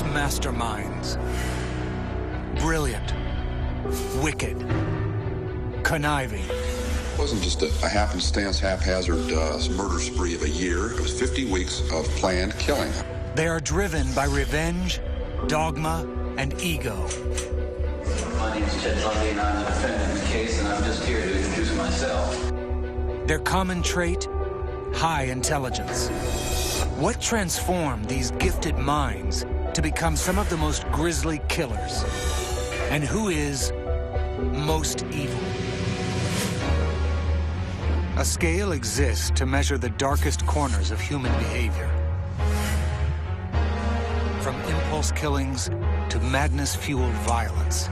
malicious masterminds. Brilliant, wicked, conniving. It wasn't just a happenstance, haphazard murder spree of a year. It was 50 weeks of planned killing. They are driven by revenge, dogma, and ego. My name is Ted Lundy, and I'm the defendant in the case, and I'm just here to introduce myself. Their common trait, high intelligence. What transformed these gifted minds to become some of the most grisly killers? And who is most evil? A scale exists to measure the darkest corners of human behavior. From impulse killings to madness-fueled violence.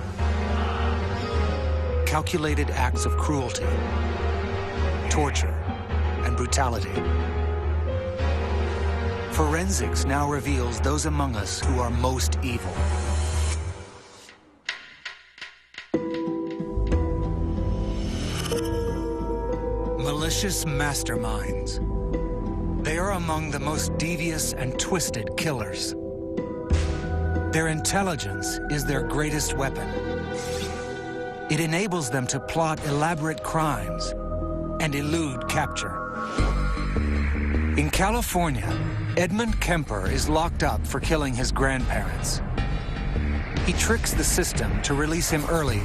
Calculated acts of cruelty, torture, and brutality. Forensics now reveals those among us who are most evil. Malicious masterminds. They are among the most devious and twisted killers. Their intelligence is their greatest weapon. It enables them to plot elaborate crimes and elude capture. In California, Edmund Kemper is locked up for killing his grandparents. He tricks the system to release him early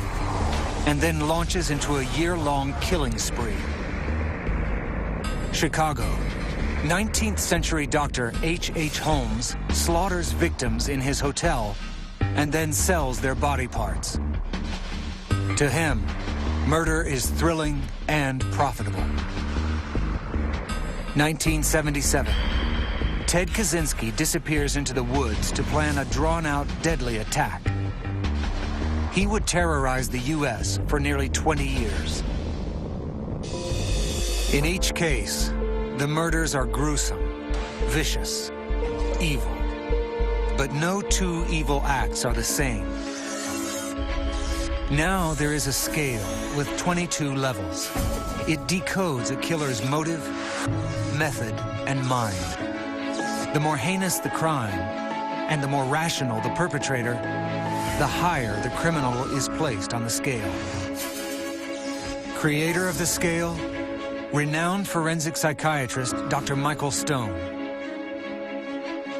and then launches into a year-long killing spree. Chicago, 19th century doctor H.H. Holmes slaughters victims in his hotel and then sells their body parts. To him, murder is thrilling and profitable. 1977, Ted Kaczynski disappears into the woods to plan a drawn-out, deadly attack. He would terrorize the U.S. for nearly 20 years. In each case, the murders are gruesome, vicious, evil. But no two evil acts are the same. Now there is a scale with 22 levels. It decodes a killer's motive, method, and mind. The more heinous the crime, and the more rational the perpetrator, the higher the criminal is placed on the scale. Creator of the scale, renowned forensic psychiatrist Dr. Michael Stone.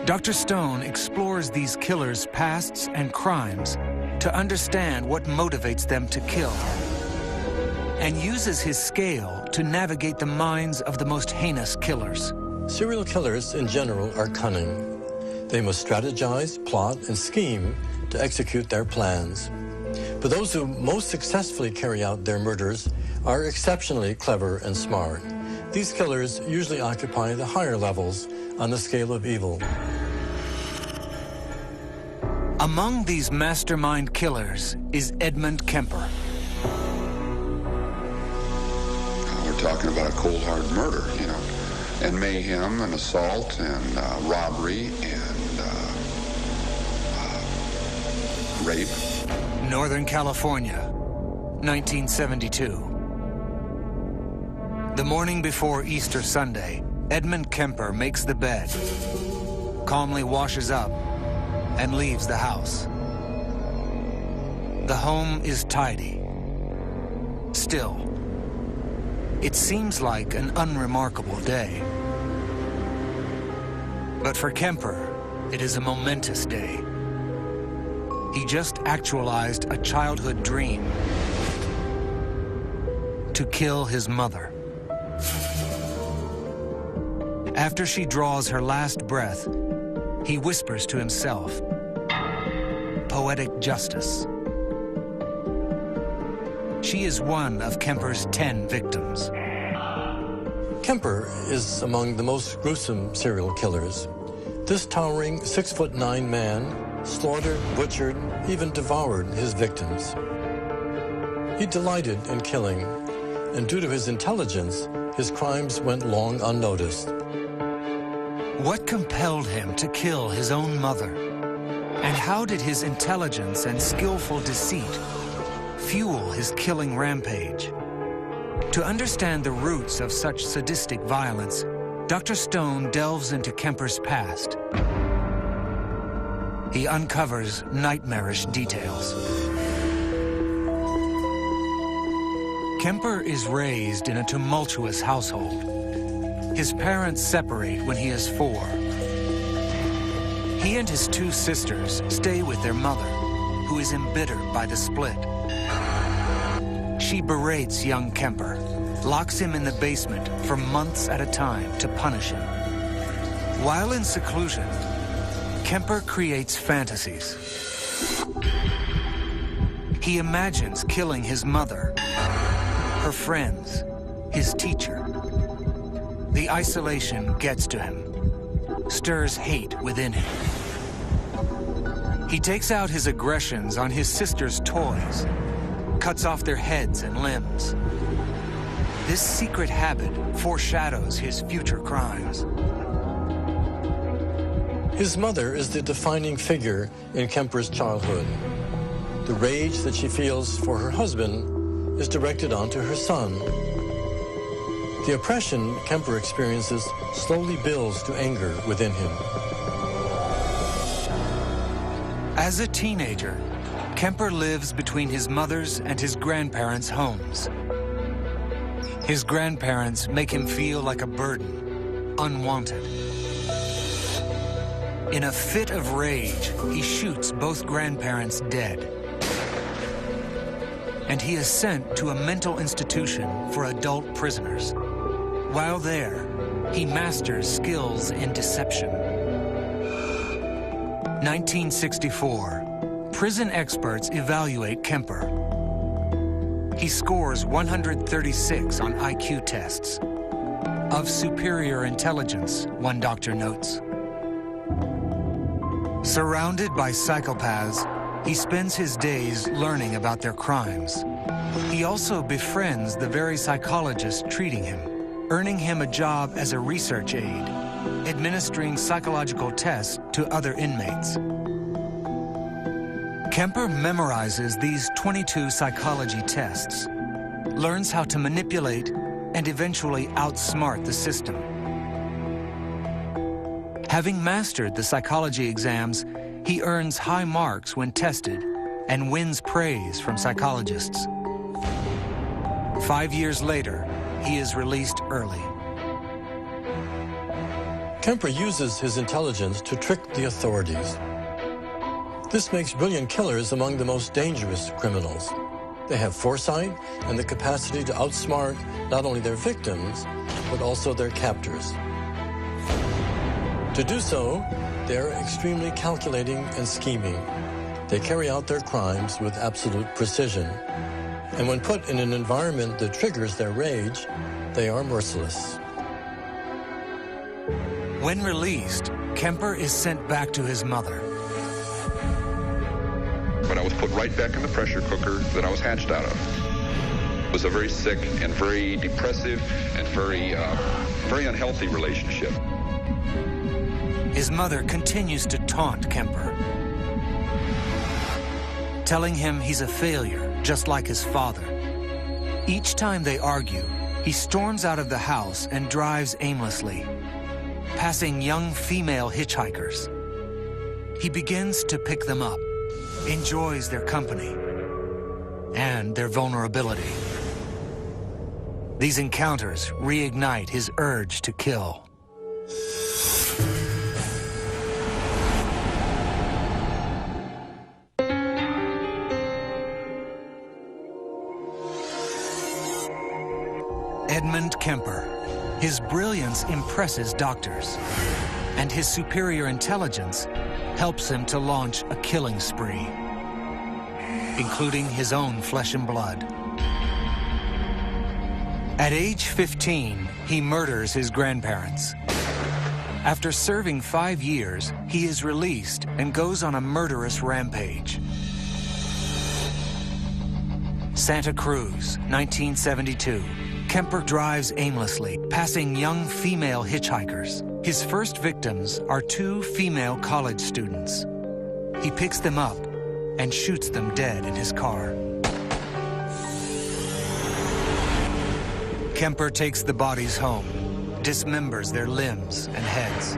Dr. Stone explores these killers' pasts and crimes to understand what motivates them to kill, and uses his scale to navigate the minds of the most heinous killers. Serial killers in general are cunning. They must strategize, plot, and scheme to execute their plans. But those who most successfully carry out their murders are exceptionally clever and smart. These killers usually occupy the higher levels on the scale of evil. Among these mastermind killers is Edmund Kemper. We're talking about a cold, hard murder, you know, and mayhem and assault and robbery and rape. Northern California, 1972. The morning before Easter Sunday, Edmund Kemper makes the bed, calmly washes up, and leaves the house. The home is tidy. Still, it seems like an unremarkable day. But for Kemper, it is a momentous day. He just actualized a childhood dream: to kill his mother. After she draws her last breath, he whispers to himself, "Poetic justice." She is one of Kemper's 10 victims. Kemper is among the most gruesome serial killers. This towering 6'9" man slaughtered, butchered, even devoured his victims. He delighted in killing, and due to his intelligence, his crimes went long unnoticed. What compelled him to kill his own mother? And how did his intelligence and skillful deceit fuel his killing rampage? To understand the roots of such sadistic violence, Dr. Stone delves into Kemper's past. he uncovers nightmarish details. Kemper is raised in a tumultuous household. His parents separate when he is 4. He and his 2 sisters stay with their mother, who is embittered by the split. She berates young Kemper, locks him in the basement for months at a time to punish him. While in seclusion, Kemper creates fantasies. He imagines killing his mother, her friends, his teacher. The isolation gets to him, stirs hate within him. He takes out his aggressions on his sister's toys, cuts off their heads and limbs. This secret habit foreshadows his future crimes. His mother is the defining figure in Kemper's childhood. The rage that she feels for her husband is directed onto her son. The oppression Kemper experiences slowly builds to anger within him. As a teenager, Kemper lives between his mother's and his grandparents' homes. His grandparents make him feel like a burden, unwanted. In a fit of rage, he shoots both grandparents dead. And he is sent to a mental institution for adult prisoners. While there, he masters skills in deception. 1964, prison experts evaluate Kemper. He scores 136 on IQ tests. Of superior intelligence, one doctor notes. Surrounded by psychopaths, he spends his days learning about their crimes. He also befriends the very psychologist treating him, earning him a job as a research aide, administering psychological tests to other inmates. Kemper memorizes these 22 psychology tests, learns how to manipulate and eventually outsmart the system. Having mastered the psychology exams, he earns high marks when tested and wins praise from psychologists. 5 years later, he is released early. Kemper uses his intelligence to trick the authorities. This makes brilliant killers among the most dangerous criminals. They have foresight and the capacity to outsmart not only their victims, but also their captors. To do so, they are extremely calculating and scheming. They carry out their crimes with absolute precision. And when put in an environment that triggers their rage, they are merciless. When released, Kemper is sent back to his mother. But I was put right back in the pressure cooker that I was hatched out of. It was a very sick and very depressive and very unhealthy relationship. His mother continues to taunt Kemper, telling him he's a failure, just like his father. Each time they argue, he storms out of the house and drives aimlessly, passing young female hitchhikers. He begins to pick them up, enjoys their company and their vulnerability. These encounters reignite his urge to kill. Edmund Kemper. His brilliance impresses doctors, and his superior intelligence helps him to launch a killing spree, including his own flesh and blood. At age 15, he murders his grandparents. After serving 5 years, he is released and goes on a murderous rampage. Santa Cruz, 1972. Kemper drives aimlessly, passing young female hitchhikers. His first victims are 2 female college students. He picks them up and shoots them dead in his car. Kemper takes the bodies home, dismembers their limbs and heads.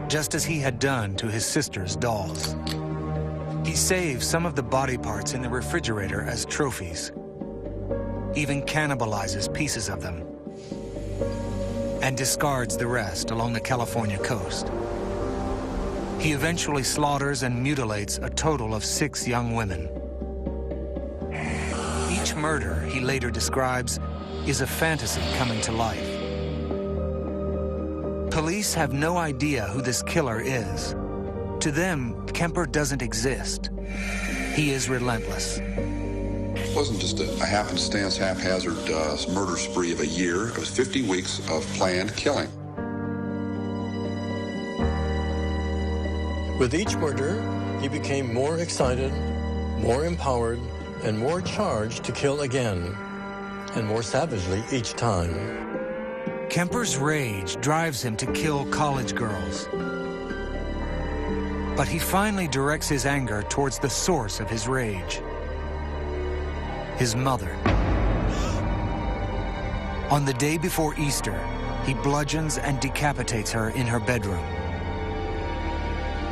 just as he had done to his sister's dolls. He saves some of the body parts in the refrigerator as trophies, even cannibalizes pieces of them, and discards the rest along the California coast. He eventually slaughters and mutilates a total of 6 young women. Each murder, he later describes, is a fantasy coming to life. Police have no idea who this killer is. To them, Kemper doesn't exist. He is relentless. It wasn't just a happenstance, haphazard murder spree of a year. It was 50 weeks of planned killing. With each murder, he became more excited, more empowered, and more charged to kill again, and more savagely each time. Kemper's rage drives him to kill college girls. But he finally directs his anger towards the source of his rage: his mother. On the day before Easter, he bludgeons and decapitates her in her bedroom.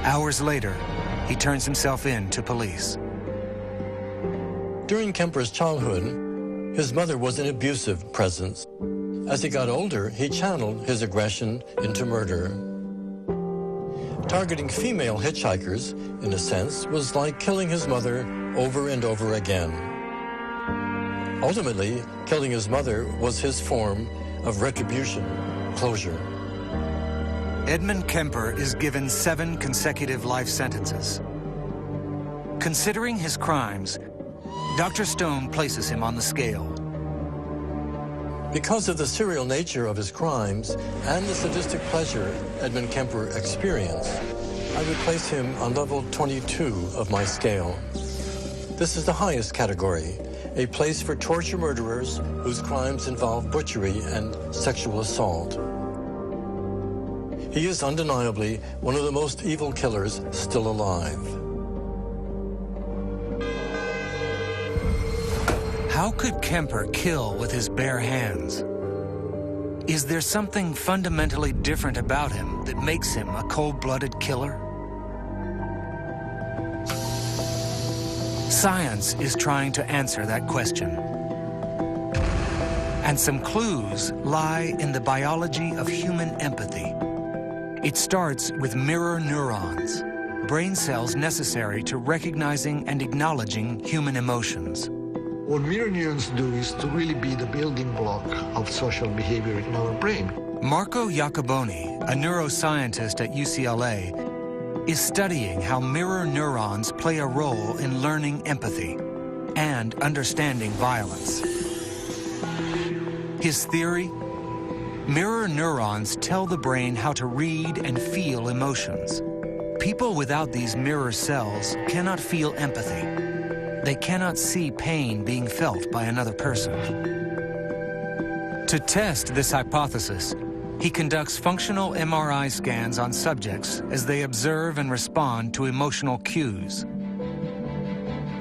Hours later, he turns himself in to police. During Kemper's childhood, his mother was an abusive presence. As he got older, he channeled his aggression into murder. Targeting female hitchhikers, in a sense, was like killing his mother over and over again. Ultimately, killing his mother was his form of retribution, closure. Edmund Kemper is given 7 consecutive life sentences. Considering his crimes, Dr. Stone places him on the scale. Because of the serial nature of his crimes and the sadistic pleasure Edmund Kemper experienced, I would place him on level 22 of my scale. This is the highest category, a place for torture murderers whose crimes involve butchery and sexual assault. He is undeniably one of the most evil killers still alive. How could Kemper kill with his bare hands? Is there something fundamentally different about him that makes him a cold-blooded killer? Science is trying to answer that question. And some clues lie in the biology of human empathy. It starts with mirror neurons, brain cells necessary to recognizing and acknowledging human emotions. What mirror neurons do is to really be the building block of social behavior in our brain. Marco Iacoboni, a neuroscientist at UCLA, is studying how mirror neurons play a role in learning empathy and understanding violence. His theory? Mirror neurons tell the brain how to read and feel emotions. People without these mirror cells cannot feel empathy. They cannot see pain being felt by another person. To test this hypothesis, he conducts functional MRI scans on subjects as they observe and respond to emotional cues.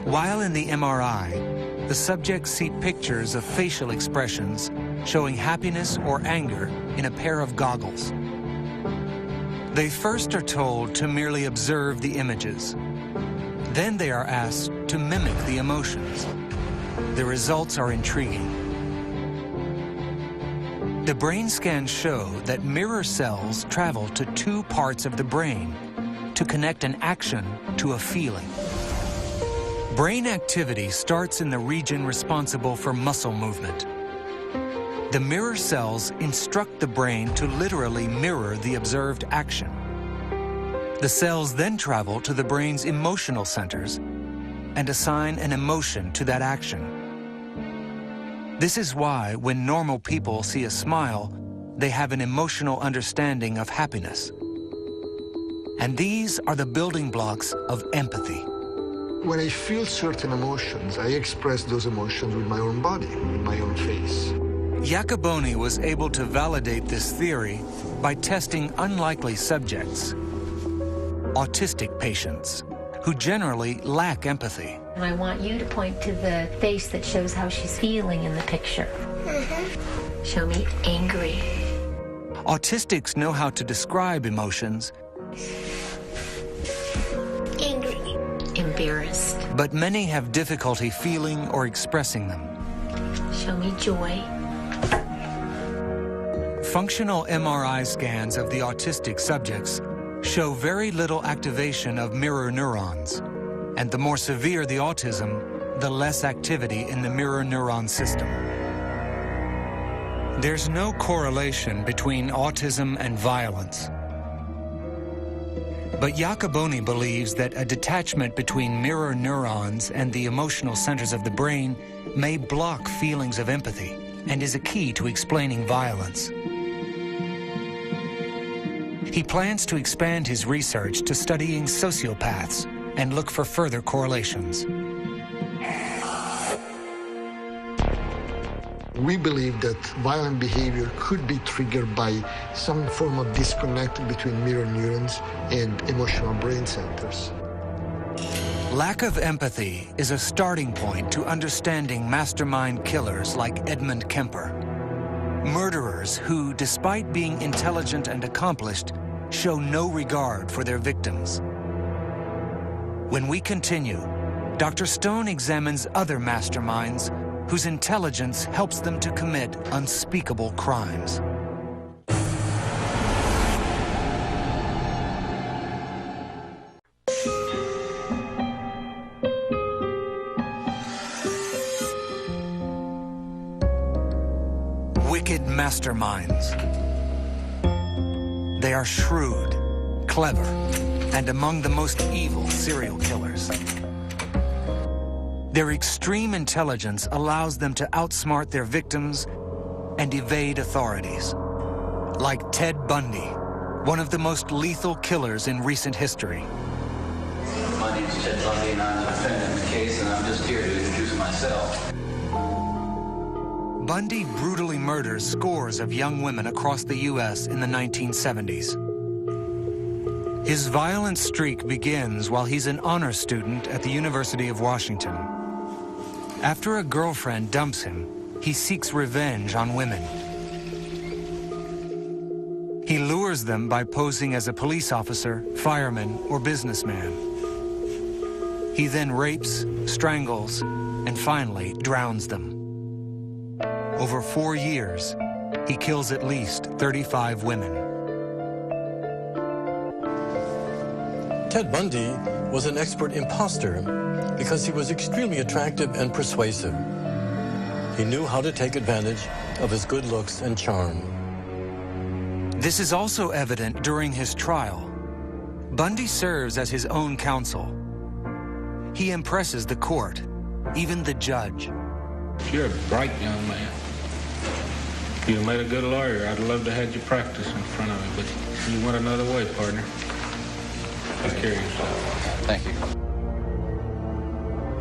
While in the MRI, the subjects see pictures of facial expressions showing happiness or anger in a pair of goggles. They first are told to merely observe the images. Then they are asked to mimic the emotions. The results are intriguing. The brain scans show that mirror cells travel to 2 parts of the brain to connect an action to a feeling. Brain activity starts in the region responsible for muscle movement. The mirror cells instruct the brain to literally mirror the observed action. The cells then travel to the brain's emotional centers and assign an emotion to that action. This is why when normal people see a smile, they have an emotional understanding of happiness. And these are the building blocks of empathy. When I feel certain emotions, I express those emotions with my own body, with my own face. Iacoboni was able to validate this theory by testing unlikely subjects, autistic patients, who generally lack empathy. And I want you to point to the face that shows how she's feeling in the picture. Show me angry. Autistics know how to describe emotions, embarrassed. but many have difficulty feeling or expressing them. Show me joy. Functional MRI scans of the autistic subjects show very little activation of mirror neurons, and the more severe the autism, the less activity in the mirror neuron system. There's no correlation between autism and violence. But Iacoboni believes that a detachment between mirror neurons and the emotional centers of the brain may block feelings of empathy and is a key to explaining violence. He plans to expand his research to studying sociopaths and look for further correlations. We believe that violent behavior could be triggered by some form of disconnect between mirror neurons and emotional brain centers. Lack of empathy is a starting point to understanding mastermind killers like Edmund Kemper. Murderers who, despite being intelligent and accomplished, show no regard for their victims. When we continue, Dr. Stone examines other masterminds whose intelligence helps them to commit unspeakable crimes. Wicked masterminds. They are shrewd, clever, and among the most evil serial killers. Their extreme intelligence allows them to outsmart their victims and evade authorities. Like Ted Bundy, one of the most lethal killers in recent history. My name is Ted Bundy, and I'm the defendant in the case, and I'm just here to introduce myself. Bundy brutally murders scores of young women across the U.S. in the 1970s. His violent streak begins while he's an honor student at the University of Washington. After a girlfriend dumps him, he seeks revenge on women. He lures them by posing as a police officer, fireman, or businessman. He then rapes, strangles, and finally drowns them. Over 4 years, he kills at least 35 women. Ted Bundy was an expert imposter because he was extremely attractive and persuasive. He knew how to take advantage of his good looks and charm. This is also evident during his trial. Bundy serves as his own counsel. He impresses the court, even the judge. You're a bright young man. You'd have made a good lawyer. I'd love to have you practice in front of me, but you went another way, partner. Take care of yourself. Thank you.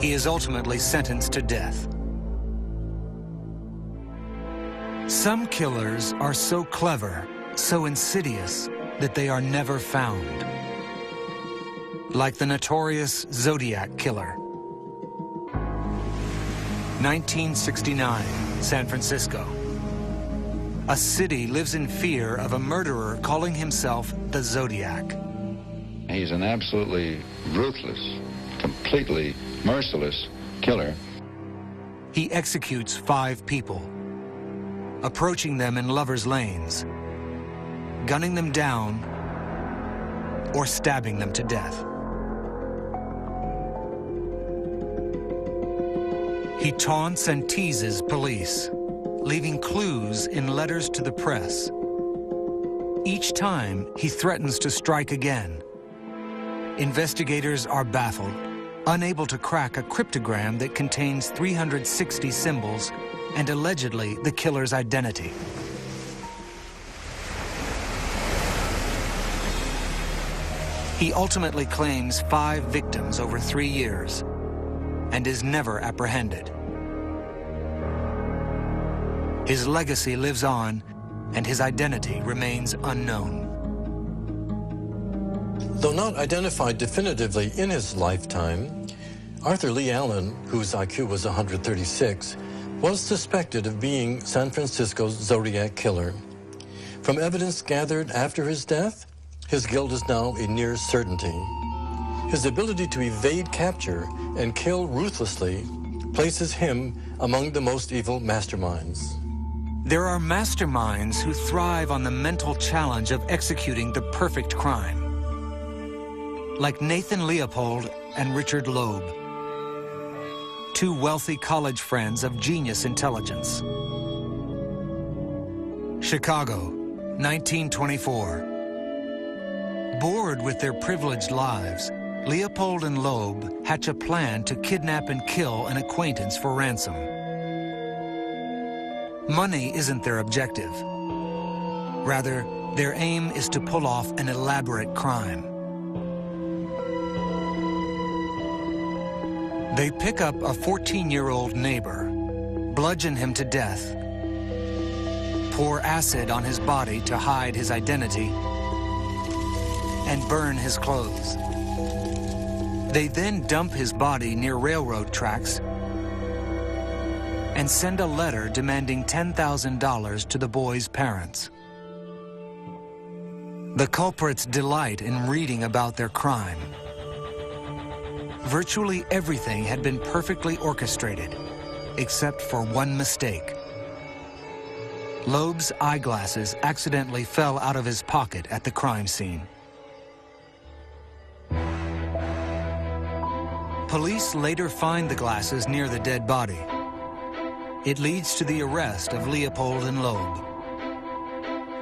He is ultimately sentenced to death. Some killers are so clever, so insidious, that they are never found. Like the notorious Zodiac killer. 1969, San Francisco. A city lives in fear of a murderer calling himself the Zodiac. He's an absolutely ruthless, completely merciless killer. He executes 5 people, approaching them in lovers' lanes, gunning them down, or stabbing them to death. He taunts and teases police, leaving clues in letters to the press. Each time, he threatens to strike again. Investigators are baffled, unable to crack a cryptogram that contains 360 symbols and allegedly the killer's identity. He ultimately claims 5 victims over 3 years and is never apprehended. His legacy lives on, and his identity remains unknown. Though not identified definitively in his lifetime, Arthur Lee Allen, whose IQ was 136, was suspected of being San Francisco's Zodiac killer. From evidence gathered after his death, his guilt is now a near certainty. His ability to evade capture and kill ruthlessly places him among the most evil masterminds. There are masterminds who thrive on the mental challenge of executing the perfect crime, like Nathan Leopold and Richard Loeb, two wealthy college friends of genius intelligence. Chicago, 1924. Bored with their privileged lives, Leopold and Loeb hatch a plan to kidnap and kill an acquaintance for ransom. Money isn't their objective. Rather, their aim is to pull off an elaborate crime. They pick up a 14-year-old neighbor, bludgeon him to death, pour acid on his body to hide his identity, and burn his clothes. They then dump his body near railroad tracks and send a letter demanding $10,000 to the boy's parents. The culprits delight in reading about their crime. Virtually everything had been perfectly orchestrated, except for one mistake. Loeb's eyeglasses accidentally fell out of his pocket at the crime scene. Police later find the glasses near the dead body. It leads to the arrest of Leopold and Loeb.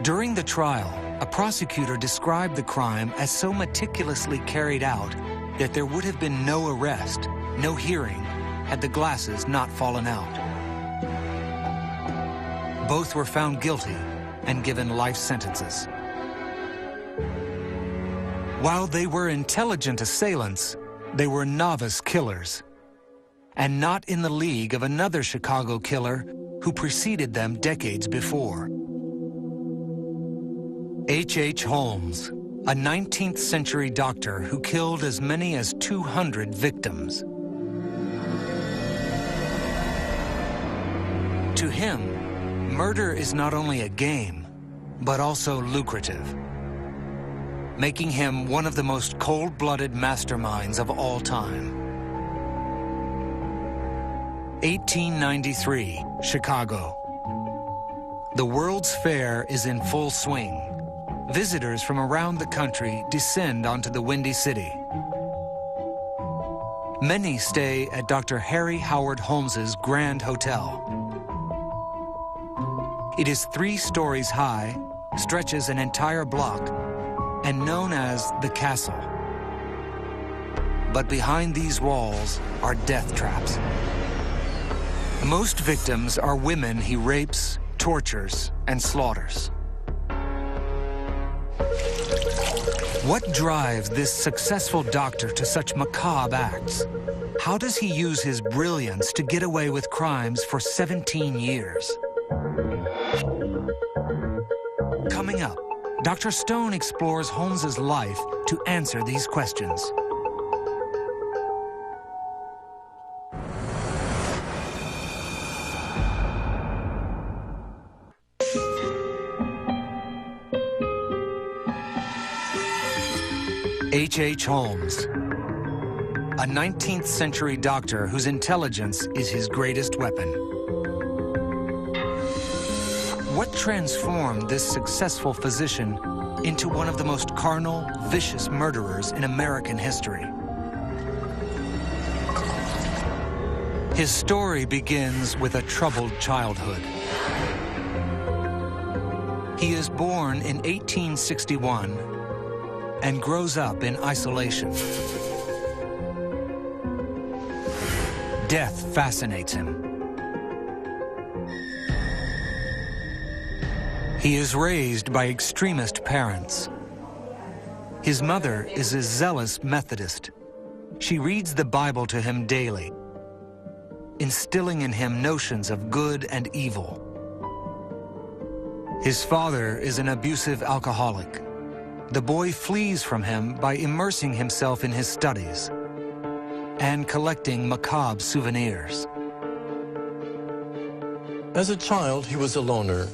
During the trial, a prosecutor described the crime as so meticulously carried out that there would have been no arrest, no hearing, had the glasses not fallen out. Both were found guilty and given life sentences. While they were intelligent assailants, they were novice killers, and not in the league of another Chicago killer who preceded them decades before. H.H. Holmes, a 19th century doctor who killed as many as 200 victims. To him, murder is not only a game, but also lucrative, making him one of the most cold-blooded masterminds of all time. 1893, Chicago. The World's Fair is in full swing. Visitors from around the country descend onto the Windy City. Many stay at Dr. Harry Howard Holmes's Grand Hotel. It is 3 stories high, stretches an entire block, and known as the Castle. But behind these walls are death traps. Most victims are women he rapes, tortures, and slaughters. What drives this successful doctor to such macabre acts? How does he use his brilliance to get away with crimes for 17 years? Coming up, Dr. Stone explores Holmes's life to answer these questions. H.H. Holmes, a 19th century doctor whose intelligence is his greatest weapon. What transformed this successful physician into one of the most carnal, vicious murderers in American history? His story begins with a troubled childhood. He is born in 1861 and grows up in isolation. Death fascinates him. He is raised by extremist parents. His mother is a zealous Methodist. She reads the Bible to him daily, instilling in him notions of good and evil. His father is an abusive alcoholic. The boy flees from him by immersing himself in his studies and collecting macabre souvenirs. As a child, he was a loner.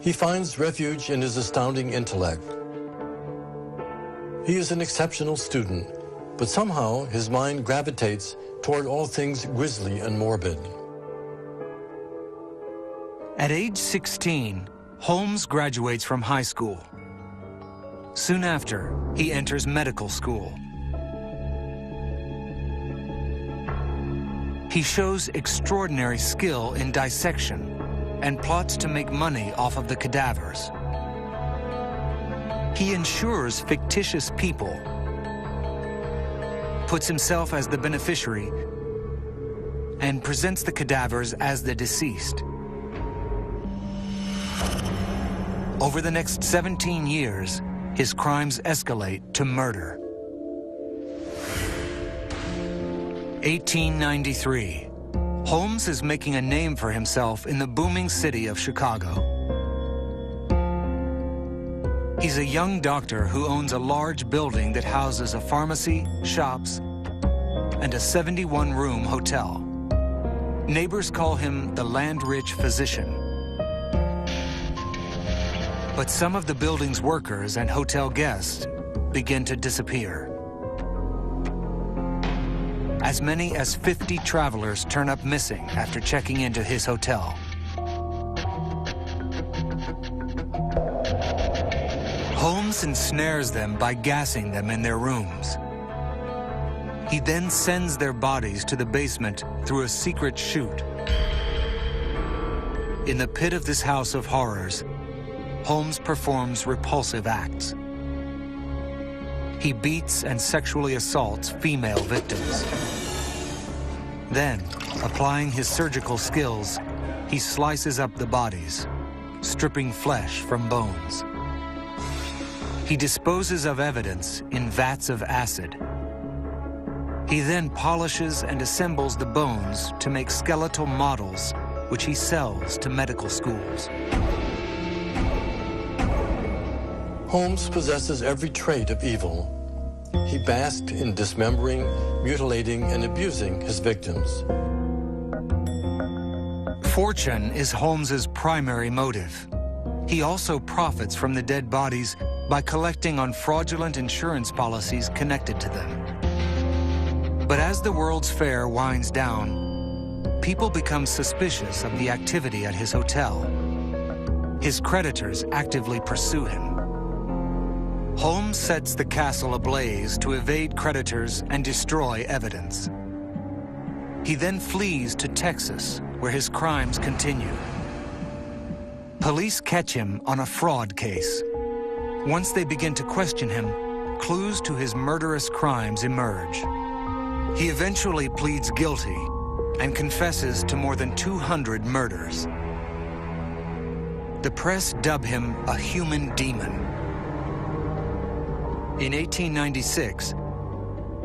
He finds refuge in his astounding intellect. He is an exceptional student, but somehow his mind gravitates toward all things grisly and morbid. At age 16, Holmes graduates from high school. Soon after, he enters medical school. He shows extraordinary skill in dissection and plots to make money off of the cadavers. He insures fictitious people, puts himself as the beneficiary, and presents the cadavers as the deceased. Over the next 17 years, his crimes escalate to murder. 1893. Holmes is making a name for himself in the booming city of Chicago. He's a young doctor who owns a large building that houses a pharmacy, shops, and a 71-room hotel. Neighbors call him the land-rich physician. But some of the building's workers and hotel guests begin to disappear. As many as 50 travelers turn up missing after checking into his hotel. Holmes ensnares them by gassing them in their rooms. He then sends their bodies to the basement through a secret chute. In the pit of this house of horrors, Holmes performs repulsive acts. He beats and sexually assaults female victims. Then, applying his surgical skills, he slices up the bodies, stripping flesh from bones. He disposes of evidence in vats of acid. He then polishes and assembles the bones to make skeletal models, which he sells to medical schools. Holmes possesses every trait of evil. He basked in dismembering, mutilating, and abusing his victims. Fortune is Holmes's primary motive. He also profits from the dead bodies by collecting on fraudulent insurance policies connected to them. But as the World's Fair winds down, people become suspicious of the activity at his hotel. His creditors actively pursue him. Holmes sets the castle ablaze to evade creditors and destroy evidence. He then flees to Texas, where his crimes continue. Police catch him on a fraud case. Once they begin to question him, clues to his murderous crimes emerge. He eventually pleads guilty and confesses to more than 200 murders. The press dub him a human demon. In 1896,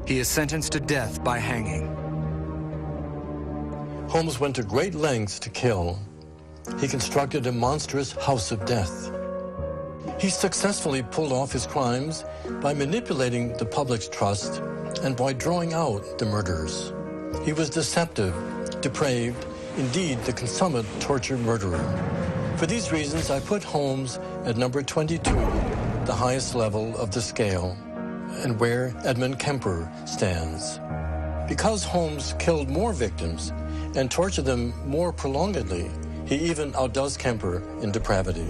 he is sentenced to death by hanging. Holmes went to great lengths to kill. He constructed a monstrous house of death. He successfully pulled off his crimes by manipulating the public's trust and by drawing out the murderers. He was deceptive, depraved, indeed the consummate torture murderer. For these reasons, I put Holmes at number 22, the highest level of the scale, and where Edmund Kemper stands. Because Holmes killed more victims and tortured them more prolongedly, he even outdoes Kemper in depravity.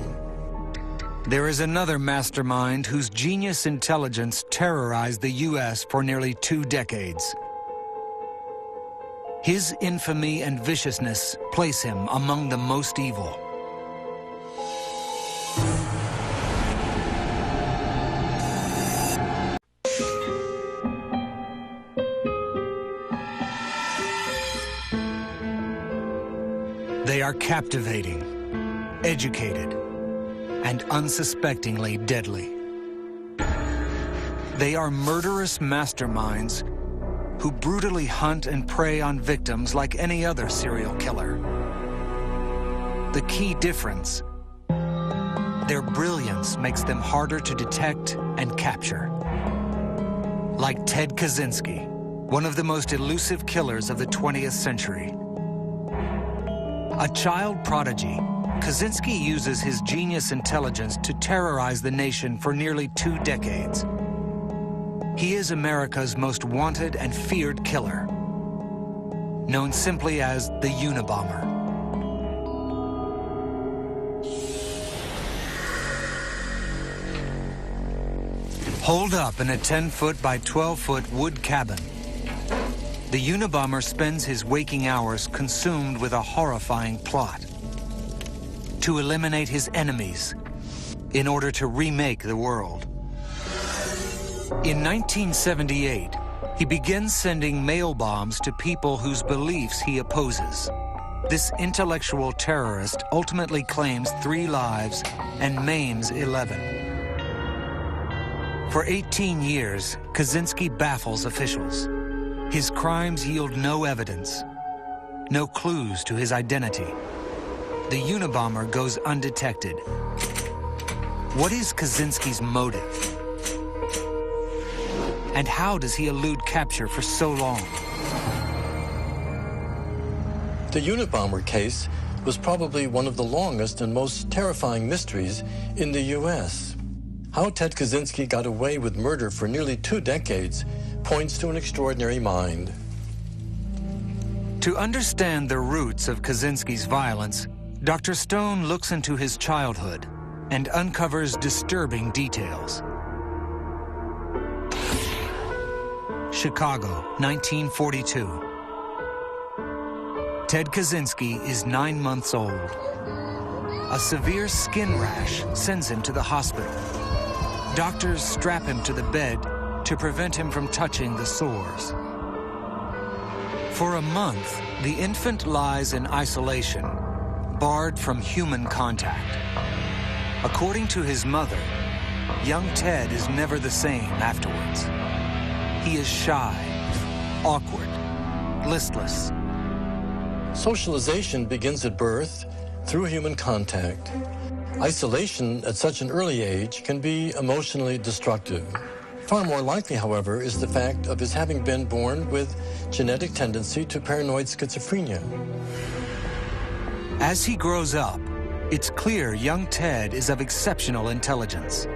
There is another mastermind whose genius intelligence terrorized the U.S. for nearly 2 decades. His infamy and viciousness place him among the most evil. They are captivating, educated, and unsuspectingly deadly. They are murderous masterminds who brutally hunt and prey on victims like any other serial killer. The key difference: their brilliance makes them harder to detect and capture. Like Ted Kaczynski, one of the most elusive killers of the 20th century. A child prodigy, Kaczynski uses his genius intelligence to terrorize the nation for nearly 2 decades. He is America's most wanted and feared killer, known simply as the Unabomber. Holed up in a 10-foot by 12-foot wood cabin, the Unabomber spends his waking hours consumed with a horrifying plot to eliminate his enemies in order to remake the world. In 1978, he begins sending mail bombs to people whose beliefs he opposes. This intellectual terrorist ultimately claims 3 lives and maims 11. For 18 years, Kaczynski baffles officials. His crimes yield no evidence, no clues to his identity. The Unabomber goes undetected. What is Kaczynski's motive? And how does he elude capture for so long? The Unabomber case was probably one of the longest and most terrifying mysteries in the U.S. How Ted Kaczynski got away with murder for nearly 2 decades points to an extraordinary mind. To understand the roots of Kaczynski's violence, Dr. Stone looks into his childhood and uncovers disturbing details. Chicago, 1942. Ted Kaczynski is 9 months old. A severe skin rash sends him to the hospital. Doctors strap him to the bed to prevent him from touching the sores. For a month, the infant lies in isolation, barred from human contact. According to his mother, young Ted is never the same afterwards. He is shy, awkward, listless. Socialization begins at birth through human contact. Isolation at such an early age can be emotionally destructive. Far more likely, however, is the fact of his having been born with genetic tendency to paranoid schizophrenia. As he grows up, it's clear young Ted is of exceptional intelligence.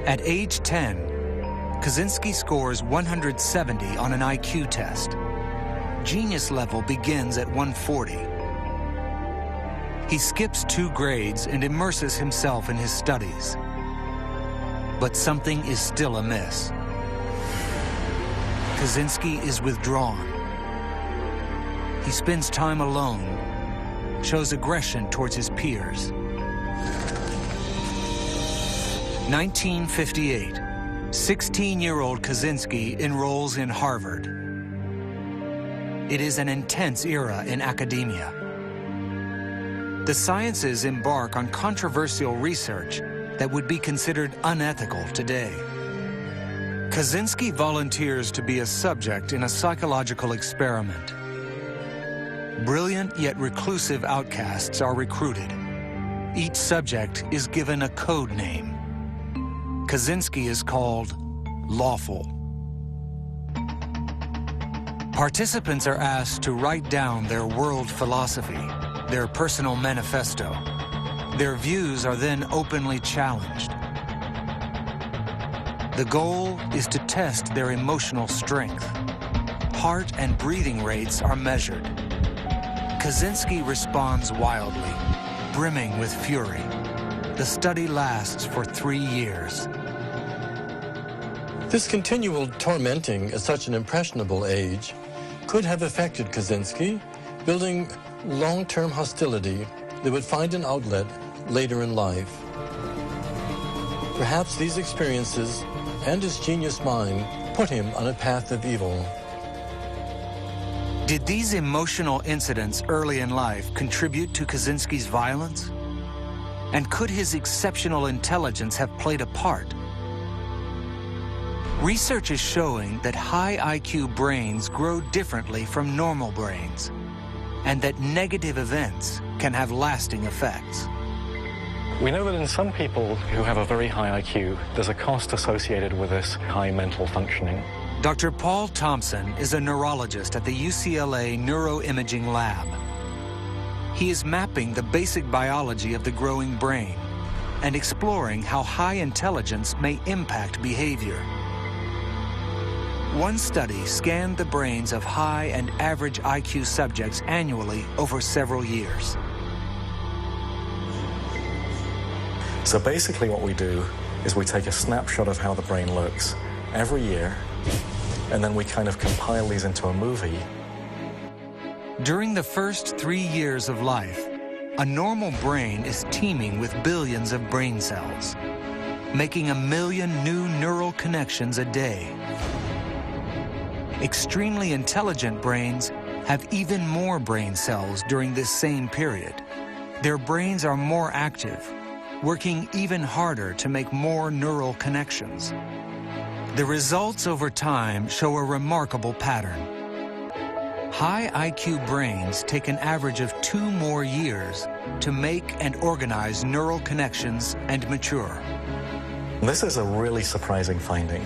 At age 10, Kaczynski scores 170 on an IQ test. Genius level begins at 140. He skips 2 grades and immerses himself in his studies. But something is still amiss. Kaczynski is withdrawn. He spends time alone, shows aggression towards his peers. 1958, 16-year-old Kaczynski enrolls in Harvard. It is an intense era in academia. The sciences embark on controversial research that would be considered unethical today. Kaczynski volunteers to be a subject in a psychological experiment. Brilliant yet reclusive outcasts are recruited. Each subject is given a code name. Kaczynski is called Lawful. Participants are asked to write down their world philosophy, their personal manifesto. Their views are then openly challenged. The goal is to test their emotional strength. Heart and breathing rates are measured. Kaczynski responds wildly, brimming with fury. The study lasts for 3 years. This continual tormenting at such an impressionable age could have affected Kaczynski, building long-term hostility that would find an outlet later in life. Perhaps these experiences and his genius mind put him on a path of evil. Did these emotional incidents early in life contribute to Kaczynski's violence? And could his exceptional intelligence have played a part? Research is showing that high IQ brains grow differently from normal brains, and that negative events can have lasting effects. We know that in some people who have a very high IQ, there's a cost associated with this high mental functioning. Dr. Paul Thompson is a neurologist at the UCLA Neuroimaging Lab. He is mapping the basic biology of the growing brain and exploring how high intelligence may impact behavior. One study scanned the brains of high and average IQ subjects annually over several years. So basically what we do is we take a snapshot of how the brain looks every year, and then we kind of compile these into a movie. During the first 3 years of life, a normal brain is teeming with billions of brain cells, making 1 million new neural connections a day. Extremely intelligent brains have even more brain cells during this same period. Their brains are more active, working even harder to make more neural connections. The results over time show a remarkable pattern. High IQ brains take an average of 2 more years to make and organize neural connections and mature. This is a really surprising finding.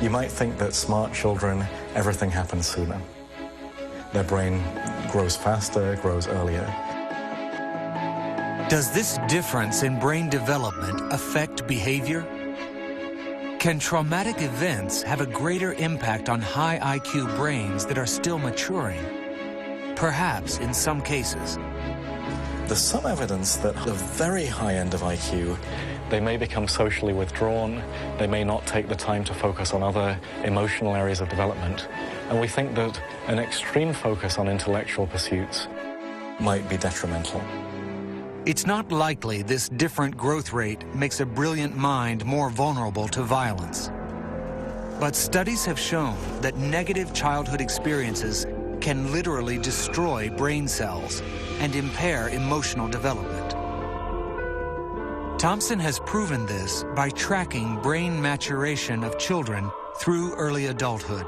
You might think that smart children, everything happens sooner. Their brain grows faster, grows earlier. Does this difference in brain development affect behavior? Can traumatic events have a greater impact on high IQ brains that are still maturing? Perhaps in some cases. There's some evidence that at the very high end of IQ, they may become socially withdrawn, they may not take the time to focus on other emotional areas of development, and we think that an extreme focus on intellectual pursuits might be detrimental. It's not likely this different growth rate makes a brilliant mind more vulnerable to violence. But studies have shown that negative childhood experiences can literally destroy brain cells and impair emotional development. Thompson has proven this by tracking brain maturation of children through early adulthood.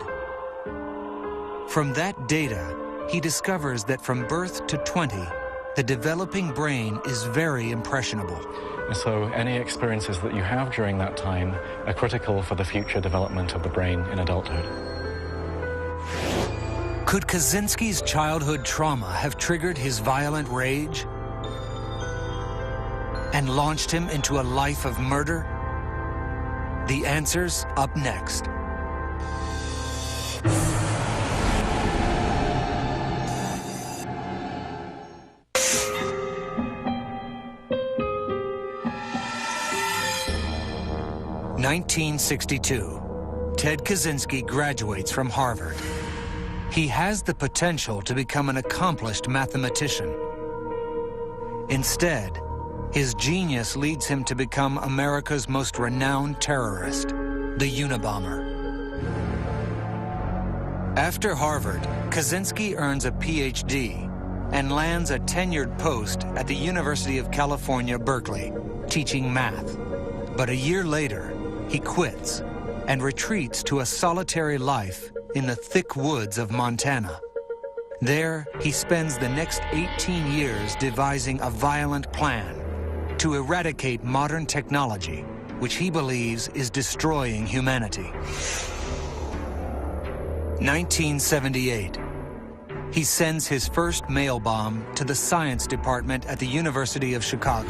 From that data, he discovers that from birth to 20, the developing brain is very impressionable. So any experiences that you have during that time are critical for the future development of the brain in adulthood. Could Kaczynski's childhood trauma have triggered his violent rage and launched him into a life of murder? The answer's up next. (1962). Ted Kaczynski graduates from Harvard. He has the potential to become an accomplished mathematician. Instead, his genius leads him to become America's most renowned terrorist, the Unabomber. After Harvard, Kaczynski earns a PhD and lands a tenured post at the University of California, Berkeley, teaching math. But a year later, he quits and retreats to a solitary life in the thick woods of Montana. There, he spends the next 18 years devising a violent plan to eradicate modern technology, which he believes is destroying humanity. 1978. He sends his first mail bomb to the science department at the University of Chicago.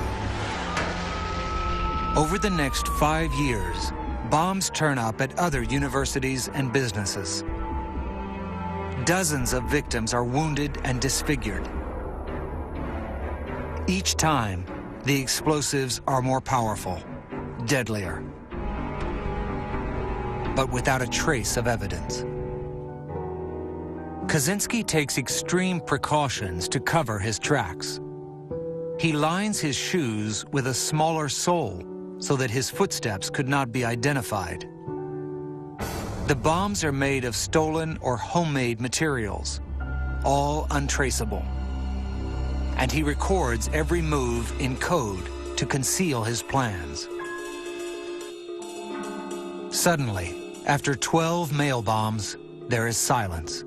Over the next 5 years, bombs turn up at other universities and businesses. Dozens of victims are wounded and disfigured. Each time, the explosives are more powerful, deadlier, but without a trace of evidence. Kaczynski takes extreme precautions to cover his tracks. He lines his shoes with a smaller sole so that his footsteps could not be identified. The bombs are made of stolen or homemade materials, all untraceable. And he records every move in code to conceal his plans. Suddenly, after 12 mail bombs, there is silence.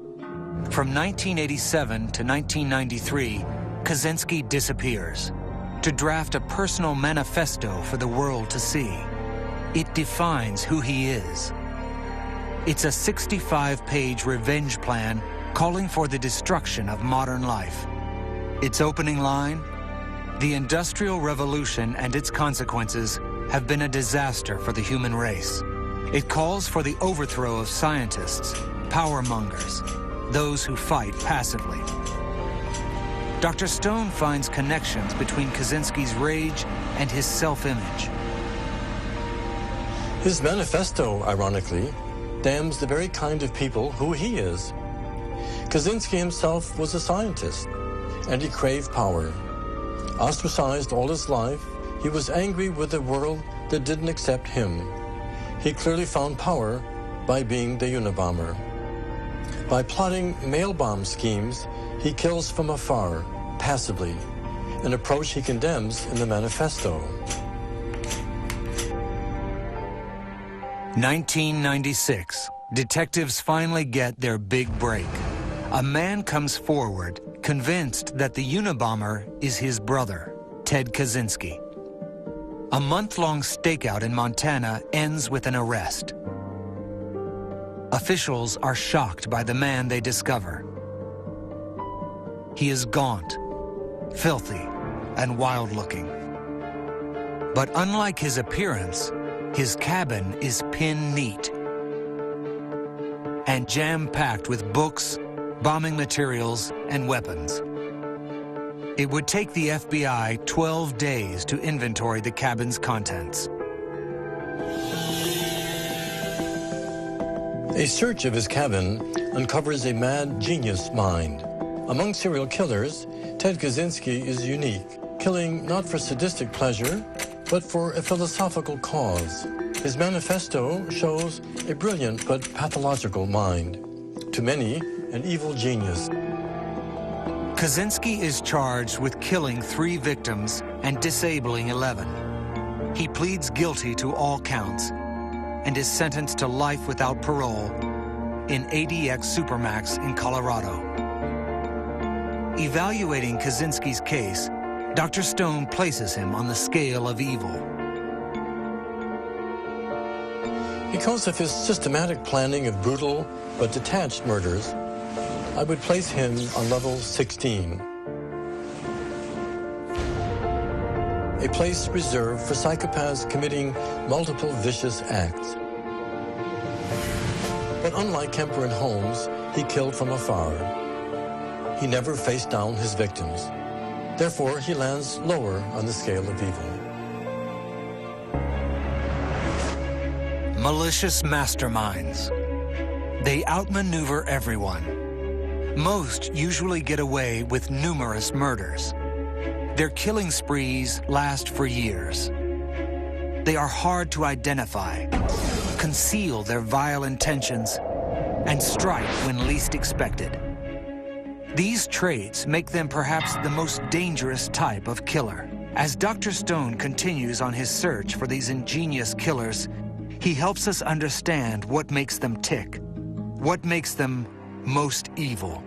From 1987 to 1993, Kaczynski disappears to draft a personal manifesto for the world to see. It defines who he is. It's a 65-page revenge plan calling for the destruction of modern life. Its opening line, "The Industrial Revolution and its consequences have been a disaster for the human race. It calls for the overthrow of scientists, power mongers, those who fight passively. Dr. Stone finds connections between Kaczynski's rage and his self-image. His manifesto, ironically, damns the very kind of people who he is. Kaczynski himself was a scientist, and he craved power. Ostracized all his life, he was angry with a world that didn't accept him. He clearly found power by being the Unabomber. By plotting mail bomb schemes, he kills from afar, passively, an approach he condemns in the manifesto. 1996. Detectives finally get their big break. A man comes forward, convinced that the Unabomber is his brother, Ted Kaczynski. A month-long stakeout in Montana ends with an arrest. Officials are shocked by the man they discover. He is gaunt, filthy, and wild-looking. But unlike his appearance, his cabin is pin-neat and jam-packed with books, bombing materials, and weapons. It would take the FBI 12 days to inventory the cabin's contents. A search of his cabin uncovers a mad genius mind. Among serial killers, Ted Kaczynski is unique, killing not for sadistic pleasure, but for a philosophical cause. His manifesto shows a brilliant but pathological mind. To many, an evil genius. Kaczynski is charged with killing 3 victims and disabling 11. He pleads guilty to all counts and is sentenced to life without parole in ADX Supermax in Colorado. Evaluating Kaczynski's case, Dr. Stone places him on the scale of evil. Because of his systematic planning of brutal but detached murders, I would place him on level 16. A place reserved for psychopaths committing multiple vicious acts. But unlike Kemper and Holmes, he killed from afar. He never faced down his victims. Therefore, he lands lower on the scale of evil. Malicious masterminds. They outmaneuver everyone. Most usually get away with numerous murders. Their killing sprees last for years. They are hard to identify, conceal their vile intentions, and strike when least expected. These traits make them perhaps the most dangerous type of killer. As Dr. Stone continues on his search for these ingenious killers, he helps us understand what makes them tick, what makes them most evil.